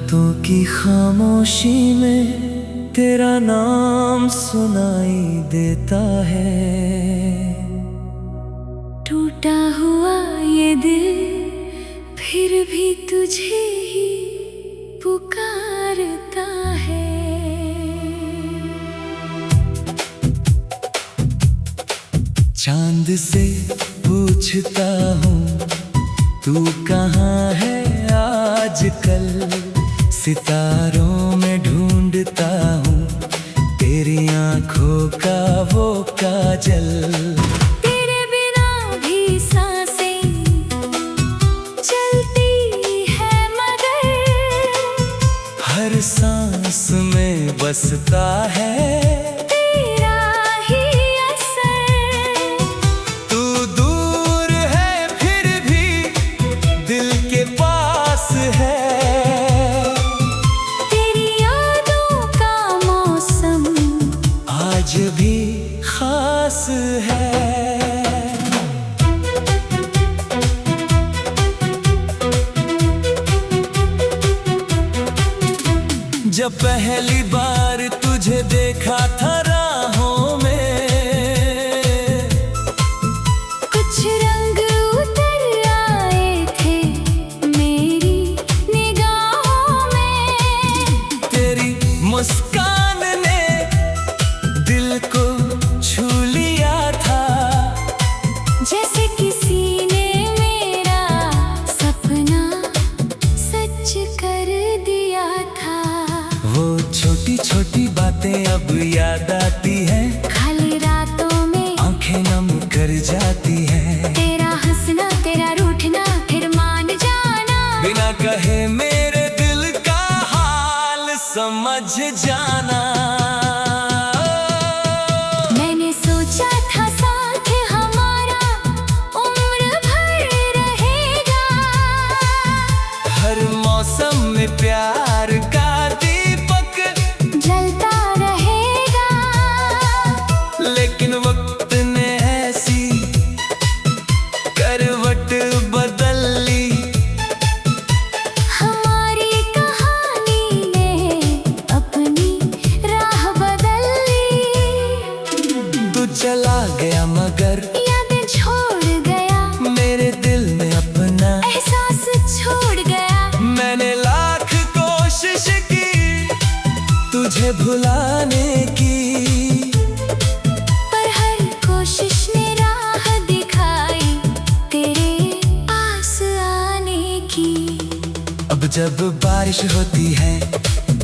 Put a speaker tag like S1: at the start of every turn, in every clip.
S1: रातों की खामोशी में तेरा नाम सुनाई देता है।
S2: टूटा हुआ ये दिल फिर भी तुझे ही पुकारता है।
S1: चांद से पूछता हूँ तू कहाँ है आजकल, सितारों में ढूंढता हूँ तेरी आंखों का वो काजल।
S2: तेरे बिना भी सांसें चलती है मगर
S1: हर सांस में बसता है
S2: तेरा ही असर।
S1: तू दूर है फिर भी दिल के पास है।
S2: तेरी यादों का मौसम
S1: आज भी खास है। जब पहली बार तुझे देखा था राहों में,
S2: कुछ रंग उतर आए थे मेरी निगाहों में।
S1: तेरी मुस्कान ने दिल को छू लिया था,
S2: जैसे किसी ने मेरा सपना सच कर दिया था।
S1: वो छोटी छोटी बातें अब याद आती हैं,
S2: खाली रातों में
S1: आंखें नम कर जाती हैं।
S2: तेरा हंसना तेरा रूठना फिर मान जाना,
S1: बिना कहे मेरे दिल का हाल समझ जाना।
S2: मैंने सोचा था साथ हमारा उम्र भर रहेगा।
S1: हर मौसम में प्यार का दीपक
S2: जलता रहेगा।
S1: लेकिन वक्त ने ऐसी करवट बदल ली,
S2: हमारी कहानी ने अपनी राह बदल ली।
S1: तू चला गया मगर
S2: यादें छोड़ गया,
S1: मेरे दिल में अपना
S2: एहसास छोड़ गया।
S1: मैंने लाख कोशिश की तुझे भुलाने की,
S2: पर हर कोशिश ने राह दिखाई तेरे पास आने की।
S1: अब जब बारिश होती है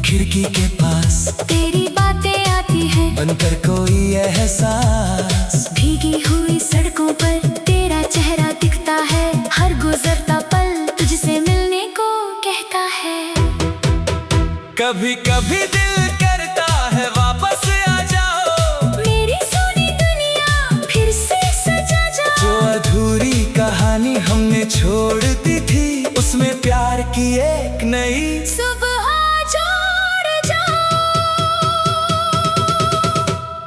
S1: खिड़की के पास,
S2: तेरी बातें आती हैं
S1: बनकर कोई एहसास।
S2: भीगी हुई सड़कों पर तेरा चेहरा दिखता है, हर गुजरता पल तुझसे मिलने को कहता है।
S1: कभी कभी दिल करता है वापस आ जाओ,
S2: मेरी सोनी दुनिया फिर से सजा
S1: जो
S2: जाओ।
S1: अधूरी कहानी हमने छोड़ दी थी, उसमें प्यार की एक नई
S2: सुबह जोड़ जाओ।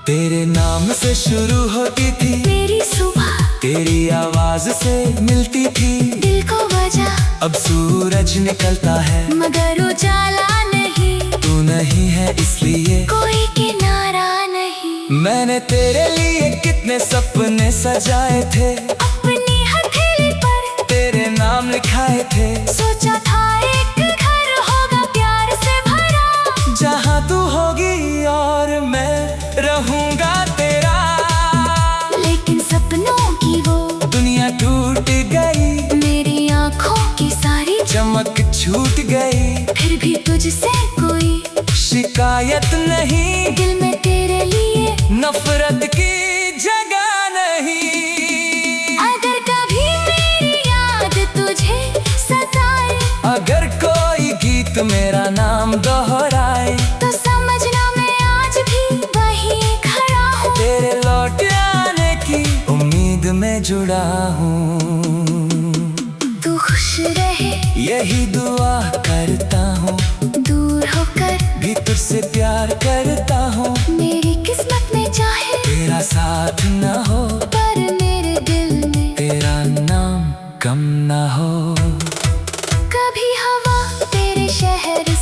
S1: तेरे नाम से शुरू होती थी
S2: मेरी सुबह
S1: तेरी आवाज से मिलती थी।
S2: दिल को वजह
S1: अब सूरज निकलता है
S2: मगर उजाला नहीं,
S1: तू नहीं है इसलिए
S2: कोई किनारा नहीं।
S1: मैंने तेरे लिए कितने सपने सजाए थे,
S2: अपनी हथेली पर
S1: तेरे नाम लिखाए थे।
S2: सोचा था एक घर होगा प्यार से भरा,
S1: जहाँ तू होगी और मैं रहूंगा तेरा।
S2: लेकिन सपनों की वो
S1: दुनिया टूट गई,
S2: मेरी आंखों की सारी
S1: चमक छूट गई।
S2: फिर भी तुझसे कोई
S1: शिकायत नहीं,
S2: दिल में तेरे लिए
S1: नफरत की जगह नहीं।
S2: अगर कभी मेरी याद तुझे सताए,
S1: अगर कोई गीत मेरा नाम दोहराए,
S2: तो समझना मैं आज भी वहीं खड़ा हूँ।
S1: तेरे लौट आने की उम्मीद में जुड़ा हूँ।
S2: तू खुश रहे
S1: यही दुआ करता हूँ,
S2: दूर होकर
S1: भी तुझसे प्यार करता हूँ।
S2: मेरी किस्मत में चाहे
S1: तेरा साथ न हो,
S2: पर मेरे दिल में
S1: तेरा नाम कम न हो।
S2: कभी हवा तेरे शहर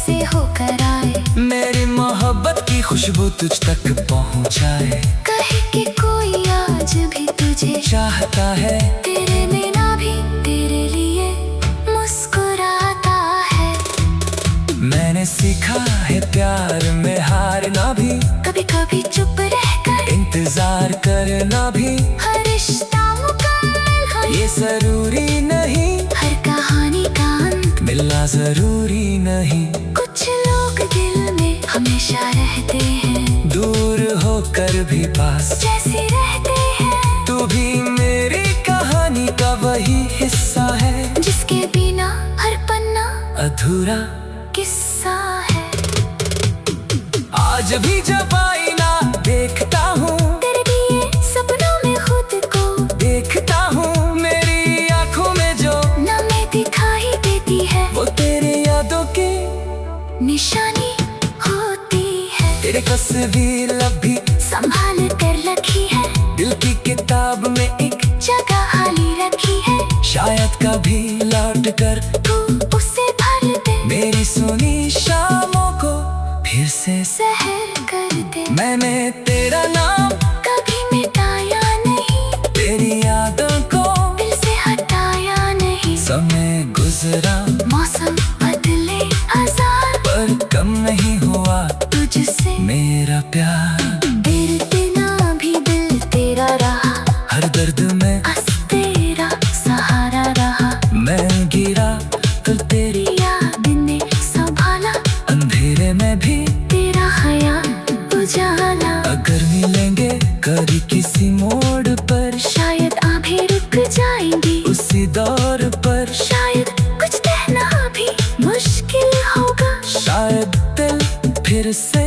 S1: खुशबू तुझ तक पहुंचाए।
S2: कहे कि कोई आज भी तुझे
S1: चाहता है,
S2: तेरे बिना भी तेरे लिए मुस्कुराता है।
S1: मैंने सीखा है प्यार में हारना भी,
S2: कभी कभी चुप रहकर
S1: इंतजार करना भी।
S2: हर रिश्ता मुकम्मल हो
S1: ये जरूरी नहीं,
S2: हर कहानी का अंत
S1: मिलना जरूरी नहीं।
S2: कुछ लोग दिल में हमेशा रहते हैं,
S1: दूर होकर भी पास
S2: जैसे रहते हैं।
S1: तू भी मेरी कहानी का वही हिस्सा है,
S2: जिसके बिना हर पन्ना
S1: अधूरा
S2: किस्सा है।
S1: आज भी जब आईना देखता हूँ,
S2: तेरे दिए सपनों में खुद को
S1: देखता हूँ। मेरी आंखों में जो
S2: नमी दिखाई देती है,
S1: वो तेरी यादों की
S2: निशानी होती है।
S1: तेरी तस्वीर अब भी
S2: संभाल कर रखी है,
S1: दिल की किताब में एक
S2: जगह खाली रखी है।
S1: शायद कभी लौट कर
S2: तू उसे भर दे,
S1: मेरी सुनी शामों को फिर से
S2: सहर कर दे।
S1: मैंने तेरा नाम
S2: कभी मिटाया नहीं,
S1: तेरी यादों को
S2: दिल से हटाया नहीं।
S1: समय गुजरा
S2: मौसम बदले हजार,
S1: पर कम नहीं हुआ
S2: तुझसे
S1: मेरा प्यार।
S2: तेरे बिना भी दिल तेरा रहा,
S1: हर दर्द में
S2: बस तेरा सहारा रहा।
S1: मैं गिरा तो तेरी
S2: याद ने संभाला,
S1: अंधेरे में भी
S2: तेरा ख्याल उजाला।
S1: अगर मिलेंगे कभी किसी मोड़ पर,
S2: शायद आंखें रुक जाएंगी
S1: उसी दौर पर।
S2: शायद कुछ कहना भी मुश्किल होगा,
S1: शायद दिल फिर से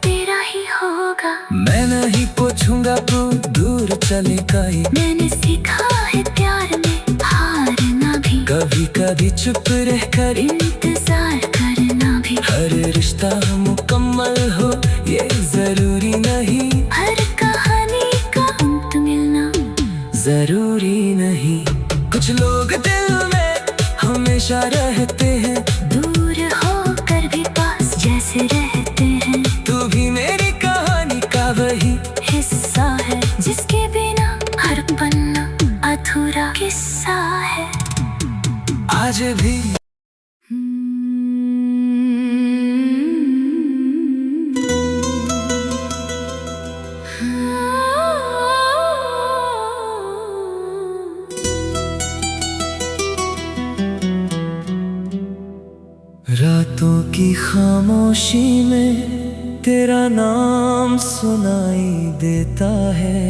S2: तेरा ही होगा।
S1: मैं नहीं पूछूंगा तू दूर चली गई।
S2: मैंने सीखा है प्यार में हारना भी,
S1: कभी कभी चुप रहकर
S2: इंतजार करना भी।
S1: हर रिश्ता मुकम्मल हो ये जरूरी नहीं,
S2: हर कहानी का अंत मिलना
S1: जरूरी नहीं। कुछ लोग दिल में हमेशा रहते हैं,
S2: दूर होकर भी पास जैसे रहते हैं।
S1: तू भी मेरी कहानी का वही
S2: हिस्सा है, जिसके बिना हर पन्ना अधूरा किस्सा है।
S1: आज भी रातों की खामोशी में तेरा नाम सुनाई देता है।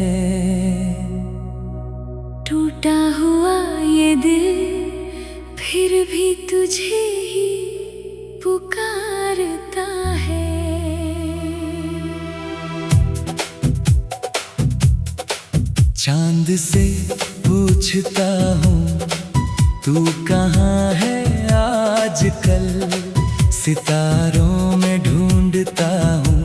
S2: टूटा हुआ ये दिल फिर भी तुझे ही पुकारता है।
S1: चांद से पूछता हूँ तू कहाँ है आजकल, सितारों में ढूंढता हूँ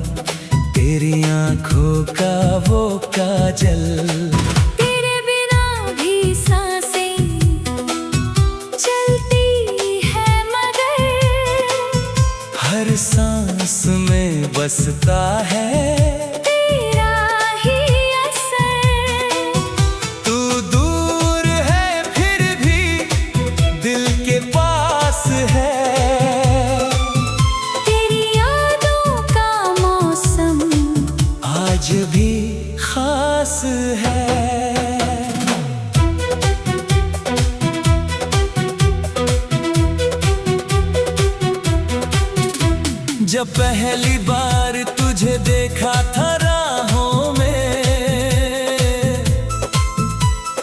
S1: तेरी आंखों का वो काजल।
S2: तेरे बिना भी सांसें चलती है, मगर
S1: हर सांस में बसता है
S2: तेरा ही असर।
S1: तू दूर है फिर भी दिल के पास है।
S2: तेरी यादों का मौसम
S1: आज भी खास है। जब पहली बार तुझे देखा था राहों में,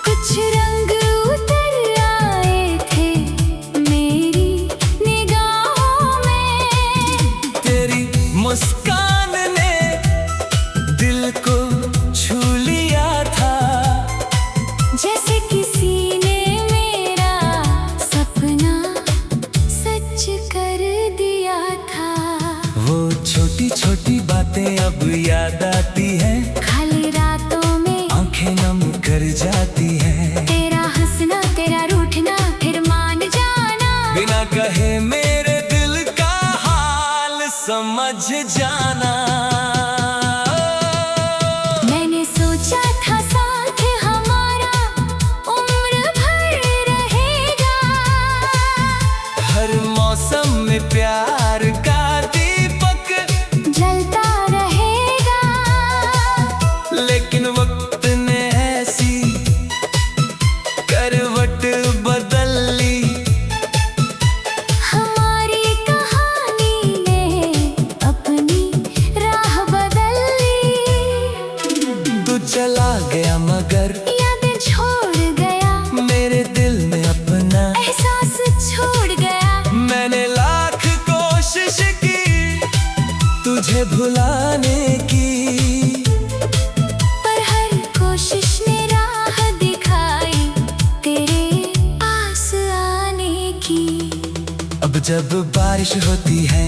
S2: कुछ रंग उतर आए थे मेरी निगाहों में।
S1: तेरी मुस्कान ने दिल को छू लिया था,
S2: जैसे किसी ने मेरा सपना सच कर दिया था।
S1: वो छोटी छोटी बातें अब याद आती हैं,
S2: खाली रातों में
S1: आंखें नम कर जाती हैं।
S2: तेरा हंसना तेरा रूठना फिर मान जाना,
S1: बिना कहे मेरे दिल का हाल समझ जाना। मौसम में प्यार का दीपक
S2: जलता रहेगा।
S1: लेकिन वक्त ने ऐसी करवट बदल ली,
S2: हमारी कहानी ने अपनी राह बदल ली।
S1: तू चला गया मगर
S2: यादें छोड़ गया,
S1: मेरे दिल में अपना
S2: एहसास छोड़ गया।
S1: मैंने लाख कोशिश की तुझे भुलाने की,
S2: पर हर कोशिश ने राह दिखाई तेरे पास आने की।
S1: अब जब बारिश होती है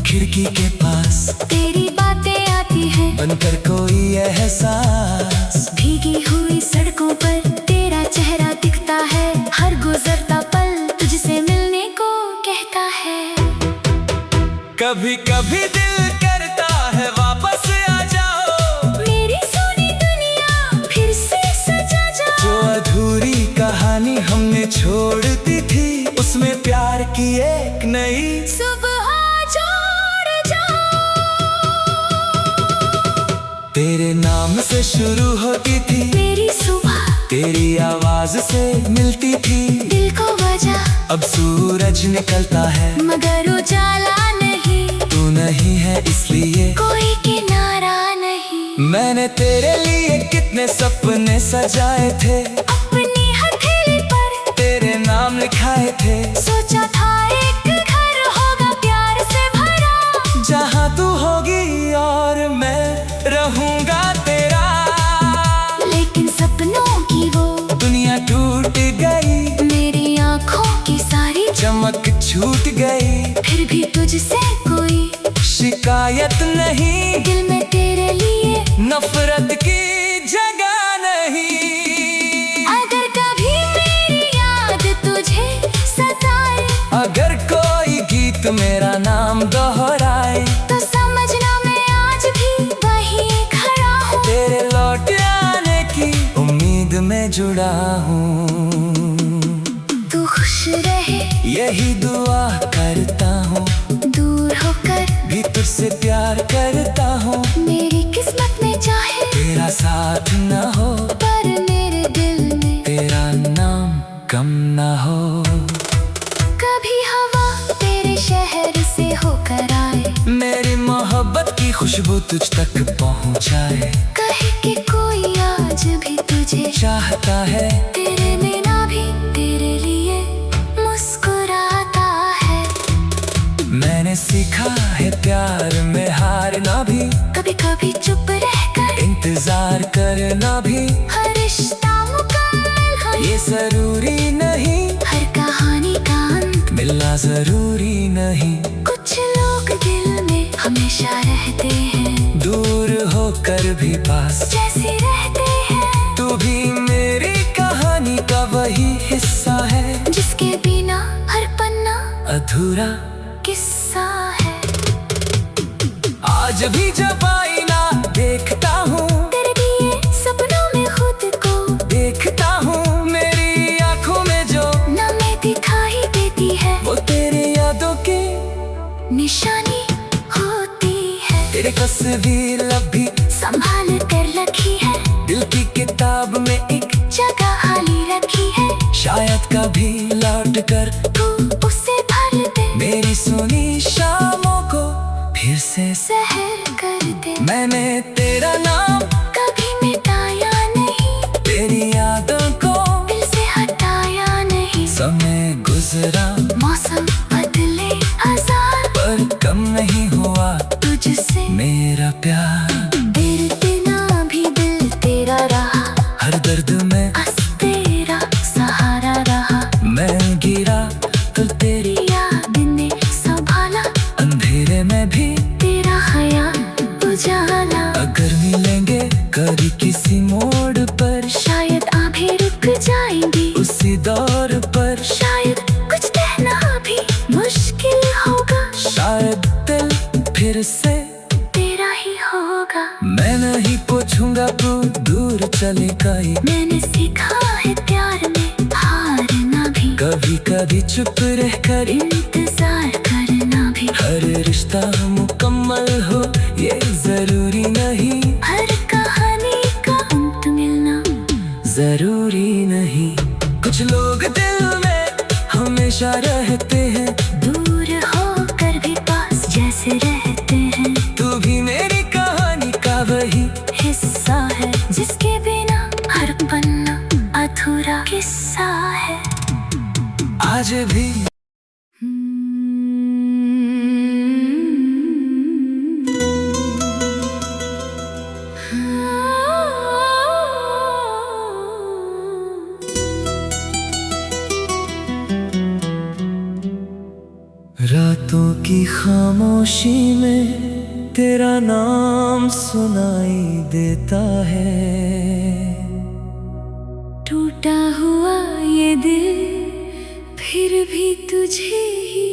S1: खिड़की के पास,
S2: तेरी बातें आती हैं
S1: बनकर कोई एहसास।
S2: भीगी हुई सड़कों पर तेरा चेहरा दिखता है, हर गुजरता पल तुझसे मिलने को कहता है।
S1: कभी कभी दिल करता है वापस आ जाओ,
S2: मेरी सोनी दुनिया फिर से सजा जाओ।
S1: जो अधूरी कहानी हमने छोड़ दी थी, उसमें प्यार की एक नई
S2: सुबह जोड़ जाओ।
S1: तेरे नाम से शुरू होती थी
S2: मेरी सुबह
S1: तेरी आवाज से मिलती थी।
S2: दिल को वजह
S1: अब सूरज निकलता है
S2: मगर उजाला नहीं,
S1: तू नहीं है इसलिए
S2: कोई किनारा नहीं।
S1: मैंने तेरे लिए कितने सपने सजाए थे,
S2: अपनी हथेली पर
S1: तेरे नाम लिखाए थे।
S2: सोचा था एक घर होगा प्यार से भरा,
S1: जहाँ तू होगी और मैं रहूंगा तेरा।
S2: लेकिन सपनों की वो
S1: दुनिया टूट गई,
S2: मेरी आंखों की सारी
S1: चमक छूट गई।
S2: फिर भी तुझसे कोई
S1: शिकायत नहीं,
S2: दिल में तेरे लिए
S1: नफरत की जगह नहीं।
S2: अगर कभी मेरी याद तुझे सताए,
S1: अगर कोई गीत मेरा नाम दोहराए,
S2: तो समझना मैं आज भी वहीं खड़ा हूँ।
S1: तेरे लौट आने की उम्मीद में जुड़ा हूँ।
S2: तू खुश रहे
S1: यही दुआ करता हूँ,
S2: दूर होकर
S1: भी तुझसे प्यार करता हूँ।
S2: मेरी किस्मत में चाहे
S1: तेरा साथ न हो,
S2: पर मेरे दिल में
S1: तेरा नाम कम न हो।
S2: कभी हवा तेरे शहर से होकर आए,
S1: मेरी मोहब्बत की खुशबू तुझ तक पहुँचाए।
S2: कहे कि कोई आज भी तुझे
S1: चाहता है
S2: तेरे बिना भी तेरे लिए मुस्कुराता है।
S1: मैंने सीखा है प्यार में हारना भी,
S2: कभी कभी चुप रहकर
S1: इंतजार करना भी।
S2: हर रिश्ता मुकम्मल हो
S1: ये जरूरी नहीं,
S2: हर कहानी का अंत
S1: मिलना जरूरी नहीं।
S2: कुछ लोग दिल में हमेशा रहते हैं,
S1: दूर होकर भी पास
S2: जैसे रहते हैं।
S1: तू भी मेरी कहानी का वही हिस्सा है,
S2: जिसके बिना हर पन्ना
S1: अधूरा
S2: किस्सा है।
S1: आज भी जब आईना देखता हूँ,
S2: तेरे दिए सपनों में खुद को
S1: देखता हूँ। मेरी आंखों में जो
S2: नमें दिखाई देती है,
S1: वो तेरी यादों की
S2: निशानी होती है।
S1: तेरी तस्वीर अब भी
S2: संभाल कर रखी है,
S1: दिल की किताब में एक
S2: जगह खाली रखी है।
S1: शायद कभी लौट कर
S2: तू उसे भर दे,
S1: मेरी सुनी शामों को फिर से
S2: सहर कर दे।
S1: मैंने तेरा नाम
S2: कभी मिटाया नहीं,
S1: तेरी यादों को
S2: दिल से हटाया नहीं।
S1: समय गुजरा
S2: मौसम बदले हजार,
S1: पर कम नहीं हुआ
S2: तुझसे
S1: मेरा प्यार।
S2: बिना भी दिल तेरा रहा,
S1: हर दर्द में
S2: बस तेरा सहारा रहा।
S1: मैं गिरा तो तेरी
S2: याद ने संभाला,
S1: अंधेरे में भी
S2: तेरा ख्याल उजाला।
S1: अगर मिलेंगे कभी किसी मोड़ पर,
S2: शायद आंखें रुक जाएंगी
S1: उसी दौर पर।
S2: शायद कुछ कहना भी मुश्किल होगा,
S1: शायद दिल फिर से
S2: तेरा ही होगा।
S1: मैं नहीं पूछूंगा तू दूर चले गई,
S2: मैंने सीखा है प्यार में हारना भी,
S1: कभी कभी चुप रहकर
S2: इंतजार
S1: रिश्ता मुकम्मल हो ये जरूरी नहीं,
S2: हर कहानी का अंत मिलना
S1: जरूरी नहीं। कुछ लोग दिल में हमेशा रहते हैं,
S2: दूर होकर भी पास जैसे रहते हैं।
S1: तू भी मेरी कहानी का वही
S2: हिस्सा है जिसके बिना हर पन्ना अधूरा किस्सा है।
S1: आज भी रातों की खामोशी में तेरा नाम सुनाई देता है।
S2: टूटा हुआ ये दिल फिर भी तुझे ही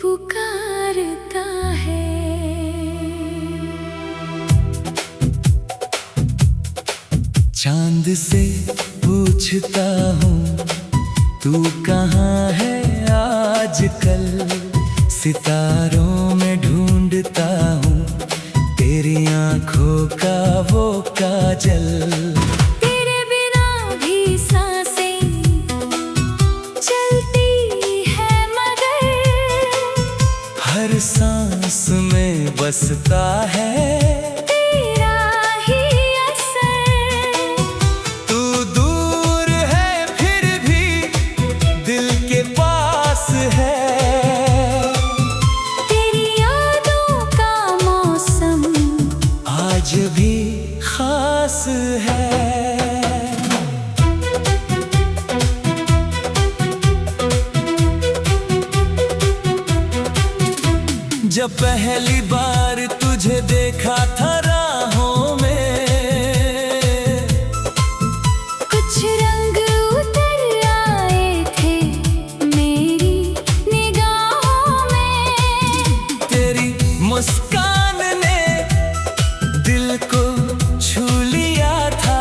S2: पुकारता है।
S1: चांद से पूछता हूँ तू कहाँ है आजकल, सितारों में ढूंढता हूँ तेरी आंखों का वो काजल।
S2: तेरे बिना भी सांसें चलती है मगर
S1: हर सांस में बसता है
S2: तेरा ही असर।
S1: तू दूर है फिर भी दिल के पास है,
S2: तेरी यादों का मौसम
S1: आज भी खास है। जब पहली बार तुझे देखा था राहों में,
S2: कुछ रंग उतर आए थे मेरी निगाहों में।
S1: तेरी मुस्कान ने दिल को छू लिया था,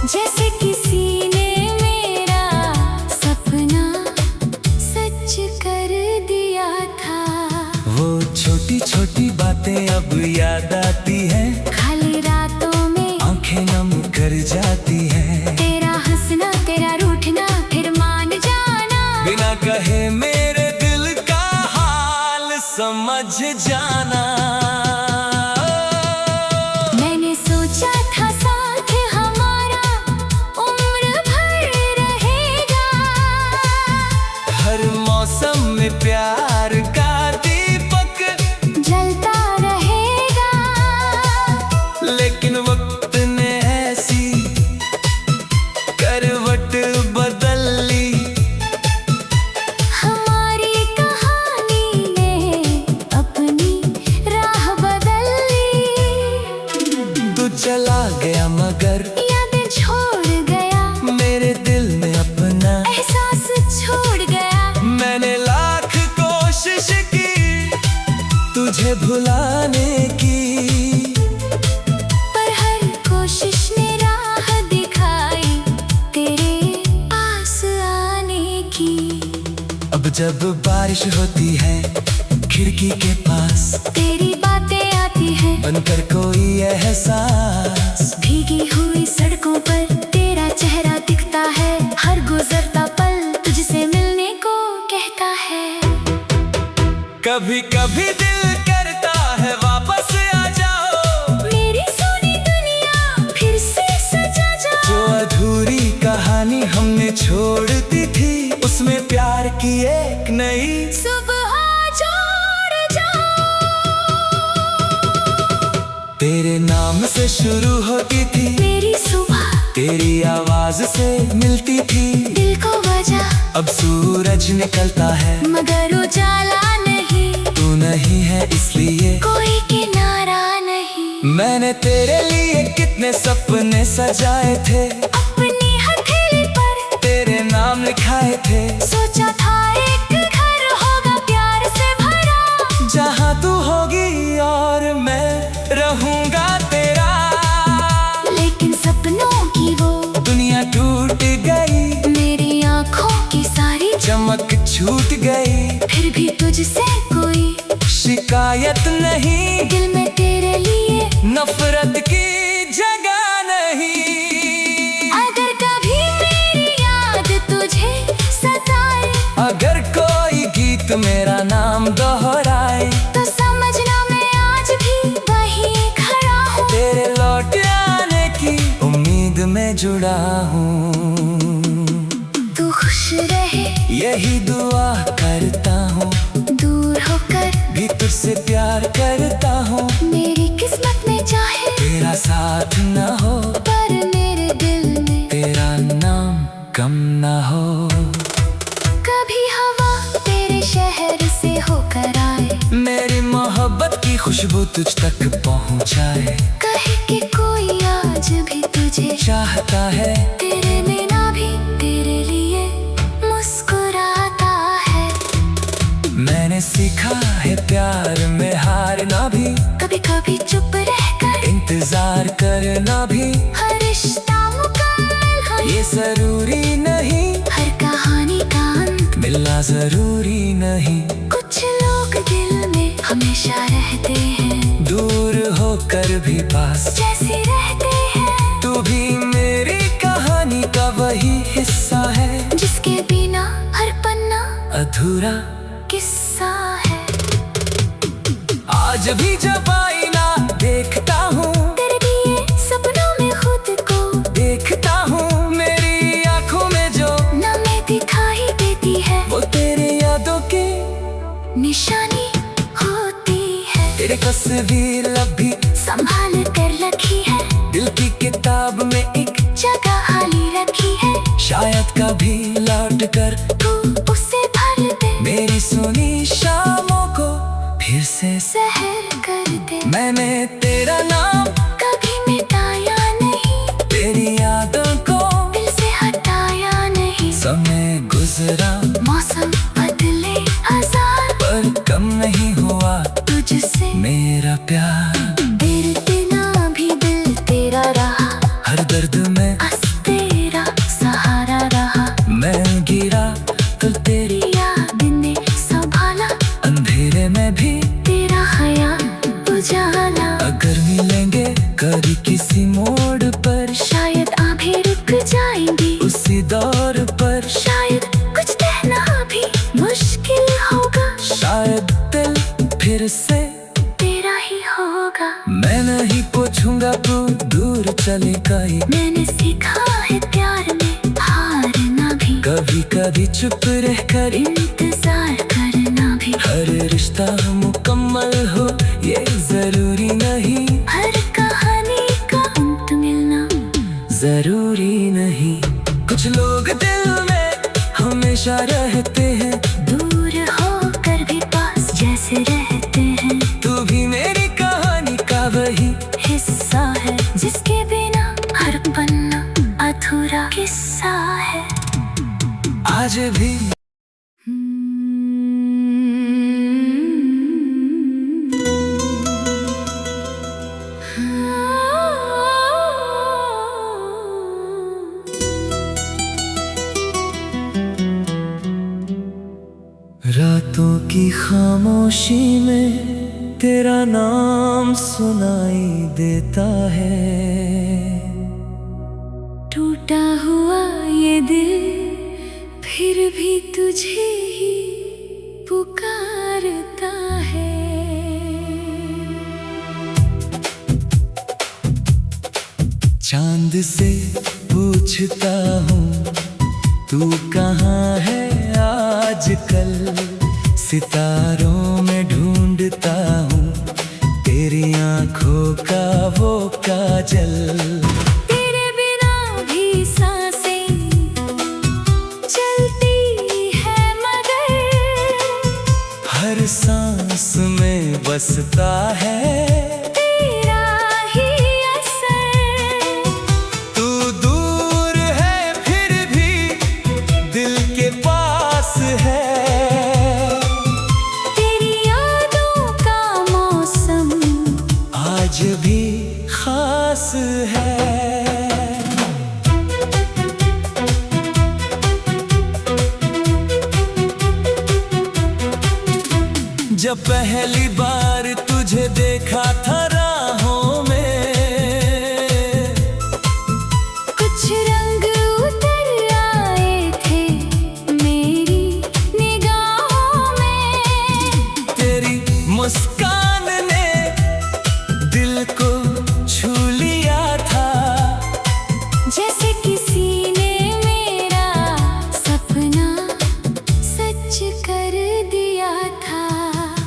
S2: जैसे किसी ने मेरा सपना सच कर दिया था।
S1: वो छोटी छोटी बातें अब याद आती हैं,
S2: खाली रातों में
S1: आंखें नम कर जाती हैं।
S2: तेरा हंसना तेरा रूठना फिर मान जाना,
S1: बिना कहे मेरे दिल का हाल समझ जाना।
S2: मैंने सोचा था साथ हमारा उम्र भर रहेगा।
S1: हर मौसम में प्यार का दीपक
S2: जलता रहेगा,
S1: लेकिन वक्त ने ऐसी करवट बदल ली।
S2: हमारी कहानी ने अपनी राह बदल ली।
S1: तू चला गया मगर
S2: यादें छोड़ गया,
S1: मेरे दिल में अपना
S2: एहसास छोड़ गया।
S1: मैंने लाख कोशिश की तुझे भुलाने की,
S2: पर हर कोशिश ने राह दिखाई तेरे पास आने की।
S1: अब जब बारिश होती है खिड़की के पास,
S2: तेरी बातें आती हैं
S1: बनकर कोई एहसास।
S2: भीगी हुई सड़कों पर तेरा चेहरा दिखता है, हर गुजरता पल तुझसे मिलने को कहता है।
S1: कभी कभी दिल करता है वापस आ जाओ,
S2: मेरी सोनी दुनिया फिर से सजा
S1: जो
S2: जाओ।
S1: अधूरी कहानी हमने छोड़ दी थी उसमें प्यार की एक नई
S2: सुबह जोड़ जाओ।
S1: तेरे नाम से शुरू होती थी
S2: मेरी सुबह
S1: तेरी आवाज से मिलती थी।
S2: दिल को वजह
S1: अब सूरज निकलता है
S2: मगर उजाला नहीं,
S1: तू नहीं है इसलिए
S2: कोई किनारा नहीं।
S1: मैंने तेरे लिए कितने सपने सजाए थे,
S2: अपनी हथेली पर
S1: तेरे नाम लिखाए थे।
S2: सोचा था एक घर होगा प्यार से भरा,
S1: जहाँ तू होगी और मैं रहूंगा तेरा।
S2: लेकिन सपनों की वो
S1: दुनिया टूट गई,
S2: मेरी आंखों की सारी
S1: चमक छूट गई।
S2: फिर भी तुझसे कोई
S1: शिकायत नहीं,
S2: दिल में तेरे लिए
S1: नफरत की जगह नहीं।
S2: अगर कभी मेरी याद तुझे सताए,
S1: अगर कोई गीत मेरा नाम दोहराए,
S2: तो समझना मैं आज भी वहीं खड़ा हूँ।
S1: तेरे लौट आने की उम्मीद में जुड़ा हूँ।
S2: तू खुश रहे
S1: यही दुआ करता हूँ,
S2: दूर होकर
S1: भी तुझसे प्यार करता हूँ।
S2: मेरी किस्मत में चाहे
S1: तेरा साथ न हो,
S2: पर मेरे दिल में
S1: तेरा नाम कम न हो।
S2: कभी हवा तेरे शहर से होकर आए,
S1: मेरी मोहब्बत की खुशबू तुझ तक पहुँचाए।
S2: कहे कि कोई आज भी तुझे
S1: चाहता है,
S2: तेरे बिना भी तेरे लिए मुस्कुराता है।
S1: मैंने सीखा है प्यार में हारना भी,
S2: कभी कभी चुप रहकर
S1: इंतजार करना भी।
S2: हर रिश्ता मुकम्मल हो
S1: ये जरूरी नहीं,
S2: हर कहानी का अंत
S1: मिलना जरूरी नहीं।
S2: कुछ लोग दिल में हमेशा रहते हैं,
S1: दूर होकर भी पास
S2: जैसे रहते हैं।
S1: तू भी मेरी कहानी का वही हिस्सा है,
S2: जिसके बिना हर पन्ना
S1: अधूरा
S2: किस्सा है।
S1: आज भी जब आईना देखता हूँ,
S2: तेरे दिए सपनों में खुद को
S1: देखता हूँ। मेरी आंखों में जो
S2: नमी दिखाई देती है,
S1: वो तेरी यादों की
S2: निशानी होती है।
S1: तेरी तस्वीर अब भी
S2: संभाल कर रखी है,
S1: दिल की किताब में एक
S2: जगह खाली रखी है।
S1: शायद कभी लौट कर
S2: तू उसे भर दे,
S1: मेरी सुनी शामों को फिर से।
S2: सहर कर दे।
S1: मैंने तेरा नाम
S2: कभी मिटाया नहीं,
S1: तेरी यादों को
S2: दिल से हटाया नहीं।
S1: समय गुजरा
S2: मौसम बदले हजार,
S1: पर कम नहीं हुआ
S2: तुझसे
S1: मेरा प्यार।
S2: बिना भी दिल तेरा रहा,
S1: हर दर्द में
S2: बस तेरा सहारा रहा।
S1: मैं गिरा तो तेरी
S2: याद ने संभाला,
S1: अंधेरे में भी
S2: तेरा ख्याल उजाला।
S1: अगर मिलेंगे कभी किसी मोड़ पर,
S2: शायद आंखें रुक जाएंगी
S1: उसी दौर पर।
S2: शायद कुछ कहना भी मुश्किल होगा,
S1: शायद दिल फिर से
S2: तेरा ही होगा।
S1: मैं नहीं पूछूंगा तू दूर चलेगा ही,
S2: मैंने सीखा है प्यार में हारना भी,
S1: कभी कभी चुप रहकर
S2: इंतजार करना भी।
S1: हर रिश्ता मुकम्मल हो ये जरूरी नहीं,
S2: हर कहानी का अंत मिलना
S1: जरूरी नहीं। कुछ लोग दिल में हमेशा रहते हैं,
S2: दूर होकर भी पास जैसे रहते हैं।
S1: तू भी मेरी कहानी का वही
S2: हिस्सा है, जिसके बिना हर पन्ना अधूरा किस्सा है।
S1: आज भी। रातों की खामोशी में तेरा नाम सुनाई देता है।
S2: टूटा हुआ ये दिल फिर भी तुझे ही पुकारता है।
S1: चांद से पूछता हूँ तू कहाँ है आजकल, सितारों में ढूंढता हूँ तेरी आंखों का वो काजल।
S2: तेरे बिना भी सांसें चलती है मगर,
S1: हर सांस में बसता है
S2: तेरा ही असर।
S1: तू दूर है फिर भी दिल के पास है,
S2: तेरी यादों का मौसम
S1: आज भी खास है। जब पहली बार तुझे देखा था राहों में,
S2: कुछ रंग उतर आए थे मेरी निगाहों में।
S1: तेरी मुस्कान ने दिल को छू लिया था,
S2: जैसे किसी ने मेरा सपना सच कर दिया था।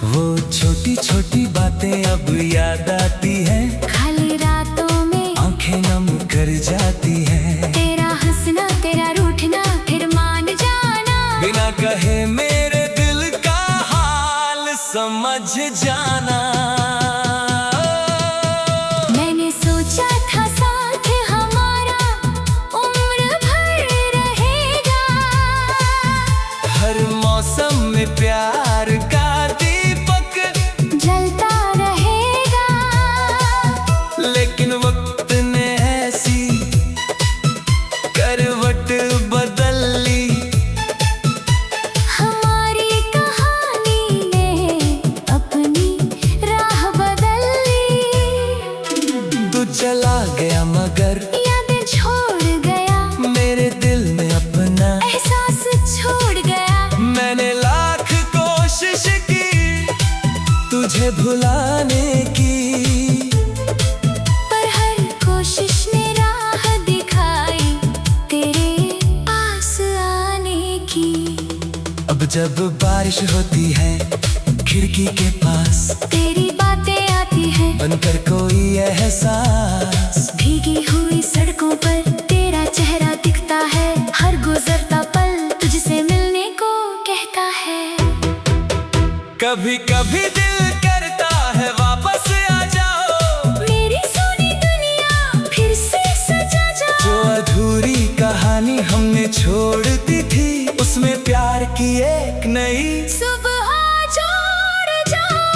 S1: वो छोटी छोटी बातें अब याद आती हैं,
S2: खाली रातों में
S1: आंखें नम कर जाती हैं।
S2: तेरा हंसना तेरा रूठना फिर मान जाना,
S1: बिना कहे मेरे दिल का हाल समझ जाना।
S2: मैंने सोचा था साथ हमारा उम्र भर रहेगा,
S1: हर मौसम में प्यार का दीपक
S2: जलता रहेगा।
S1: लेकिन वक्त ने ऐसी करवट बदल ली,
S2: हमारी कहानी ने अपनी राह बदल ली।
S1: तू चला गया मगर
S2: यादें छोड़ गया,
S1: मेरे दिल में अपना
S2: एहसास छोड़ गया।
S1: मैंने लाख कोशिश की तुझे भुलाने की,
S2: पर हर कोशिश ने राह दिखाई तेरे पास आने की।
S1: अब जब बारिश होती है खिड़की के पास,
S2: तेरी बातें आती हैं
S1: बनकर कोई एहसास।
S2: भीगी हुई सड़कों पर तेरा चेहरा दिखता है, हर गुजरता पल तुझसे मिलने को कहता है।
S1: कभी कभी दिल करता है वापस आ जाओ,
S2: मेरी सोनी दुनिया फिर से सजा
S1: जो
S2: जाओ।
S1: अधूरी कहानी हमने छोड़ दी थी, उसमें प्यार की एक नई
S2: सुबह जोड़ जाओ।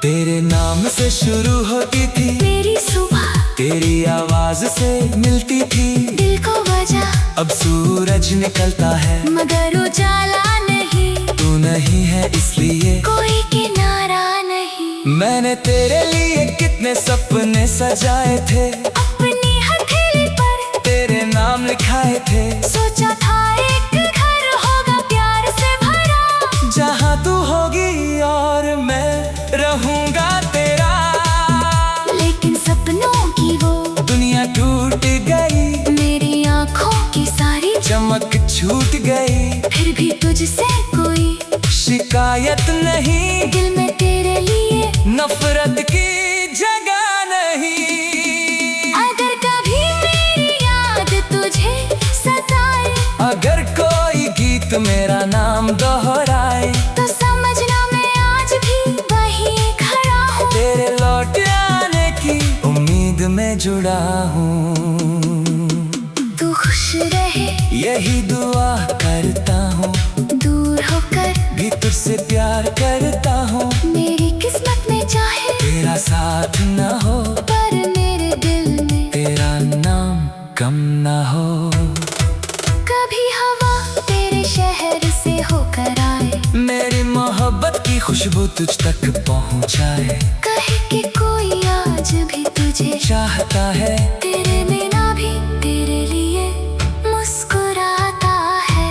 S1: तेरे नाम से शुरू होती थी
S2: मेरी सुबह
S1: तेरी आवाज से मिलती थी।
S2: दिल को वजह
S1: अब सूरज निकलता है
S2: मगर उजाला नहीं,
S1: तू नहीं है इसलिए
S2: कोई किनारा नहीं।
S1: मैंने तेरे लिए कितने सपने सजाए थे,
S2: अपनी हथेली पर
S1: तेरे नाम लिखाए थे।
S2: सोचा था एक घर होगा प्यार से भरा,
S1: जहाँ तू होगी और मैं रहूंगा तेरा।
S2: लेकिन सपनों की वो
S1: दुनिया टूट गई,
S2: मेरी आंखों की सारी
S1: चमक छूट गई।
S2: फिर भी तुझसे कोई
S1: शिकायत नहीं,
S2: दिल में तेरे लिए
S1: नफरत की जगह नहीं।
S2: अगर कभी मेरी याद तुझे सताए,
S1: अगर कोई गीत मेरा नाम दोहराए,
S2: तो समझना मैं आज भी वहीं खड़ा हूँ।
S1: तेरे लौट आने की उम्मीद में जुड़ा हूँ।
S2: तू खुश रहे
S1: यही दुआ करता हूँ,
S2: दूर होकर
S1: भी तुझसे प्यार करता हूँ।
S2: मेरी किस्मत में चाहे
S1: तेरा साथ न हो,
S2: पर मेरे दिल में
S1: तेरा नाम कम न हो।
S2: कभी हवा तेरे शहर से होकर आए,
S1: मेरी मोहब्बत की खुशबू तुझ तक पहुँचाए।
S2: कहे कि कोई आज भी तुझे
S1: चाहता है
S2: तेरे बिना भी तेरे लिए मुस्कुराता है।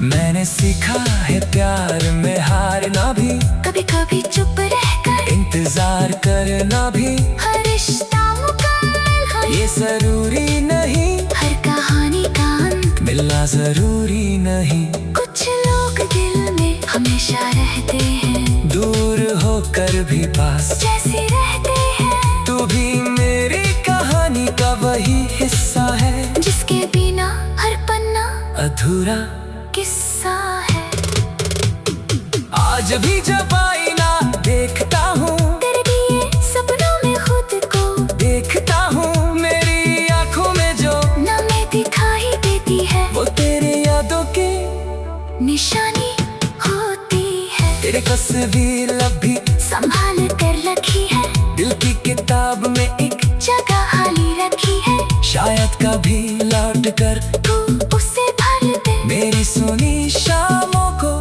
S1: मैंने सीखा है प्यार में हारना भी,
S2: कभी कभी चुप रहकर
S1: इंतजार करना भी।
S2: हर रिश्ता मुकम्मल हो
S1: ये जरूरी नहीं,
S2: हर कहानी का अंत
S1: मिलना जरूरी नहीं।
S2: कुछ लोग दिल में हमेशा रहते हैं,
S1: दूर होकर भी पास
S2: जैसे रहते हैं।
S1: तू भी मेरी कहानी का वही हिस्सा है,
S2: जिसके बिना हर पन्ना
S1: अधूरा
S2: किस्सा है।
S1: आज भी जब आईना देखता हूँ,
S2: तेरे दिए सपनों में खुद को
S1: देखता हूँ। मेरी आंखों में जो
S2: नमी दिखाई देती है,
S1: वो तेरी यादों की
S2: निशानी होती है।
S1: तेरी तस्वीर अब भी
S2: संभाल कर रखी है,
S1: दिल की किताब में एक
S2: जगह खाली रखी है।
S1: शायद कभी लौट कर
S2: तू उसे भर दे,
S1: मेरी सुनी शामों को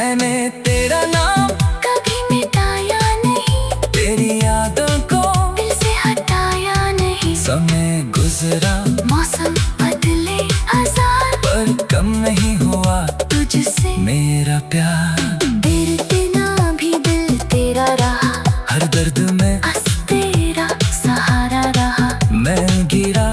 S1: मैंने तेरा नाम
S2: कभी मिटाया नहीं,
S1: तेरी यादों को
S2: दिल से हटाया नहीं।
S1: समय गुजरा
S2: मौसम बदले हजार,
S1: पर कम नहीं हुआ
S2: तुझसे
S1: मेरा प्यार।
S2: तेरे बिना भी दिल तेरा रहा,
S1: हर दर्द में
S2: बस तेरा सहारा रहा।
S1: मैं गिरा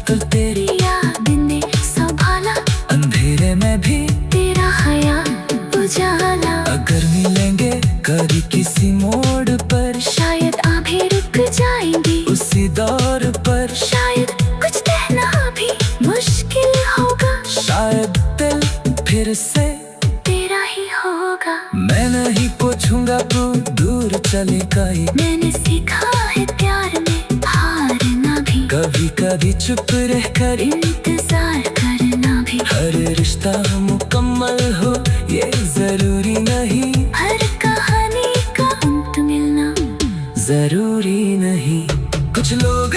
S1: तो तेरी
S2: याद ने संभाला,
S1: अंधेरे में भी
S2: तेरा ख्याल उजाला।
S1: अगर मिलेंगे कभी किसी मोड़ पर,
S2: शायद आंखें रुक जाएंगी
S1: उसी दौर पर।
S2: शायद कुछ कहना भी मुश्किल होगा,
S1: शायद दिल फिर से
S2: तेरा ही होगा।
S1: मैं नहीं पूछूंगा तू दूर चलेगा ही।
S2: मैंने सीखा है प्यार में हारना भी,
S1: कभी कभी चुप रहकर
S2: इंतजार करना भी।
S1: हर रिश्ता मुकम्मल हो ये जरूरी नहीं,
S2: हर कहानी का अंत मिलना
S1: जरूरी नहीं। कुछ लोग